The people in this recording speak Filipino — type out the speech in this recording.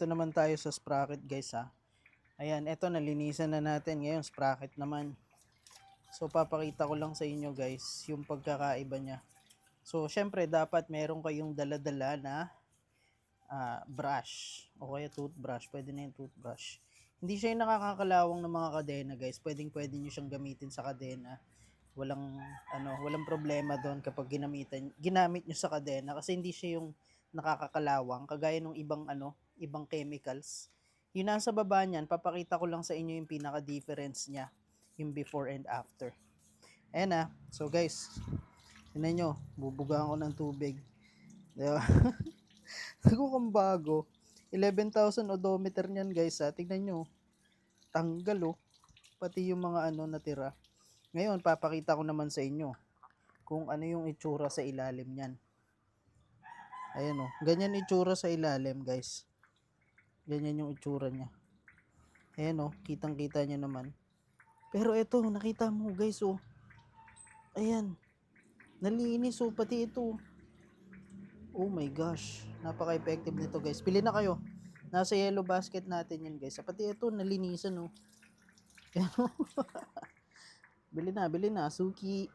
Ito naman tayo sa sprocket guys ha. Ayan, ito nalinisan na natin. Ngayon, sprocket naman. So, papakita ko lang sa inyo guys yung pagkakaiba niya. So, syempre, dapat meron kayong dala-dala na brush. O kaya toothbrush. Pwede na yung toothbrush. Hindi siya yung nakakakalawang ng mga kadena guys. Pwede nyo siyang gamitin sa kadena. Walang problema doon kapag ginamit nyo sa kadena. Kasi hindi siya yung nakakakalawang. Kagaya ng ibang chemicals. Yung nasa baba niyan, papakita ko lang sa inyo yung pinaka-difference niya, yung before and after. Ayan na. So guys, tingnan nyo, bubugaan ko ng tubig. Diba? Nagukang bago. 11,000 odometer niyan guys ha. Tingnan nyo. Tanggal oh. Pati yung mga natira. Ngayon, papakita ko naman sa inyo kung ano yung itsura sa ilalim niyan. Ayan oh. Ganyan itsura sa ilalim guys. Ganyan yung itsura niya. Ayan oh, kitang-kita nyo naman. Pero ito, nakita mo guys oh. Ayan. Nalinis oh, pati ito. Oh my gosh. Napaka-effective nito guys. Pili na kayo. Nasa yellow basket natin yan guys. Pati ito, nalinisan oh. Ayan oh. Bili na, Suki.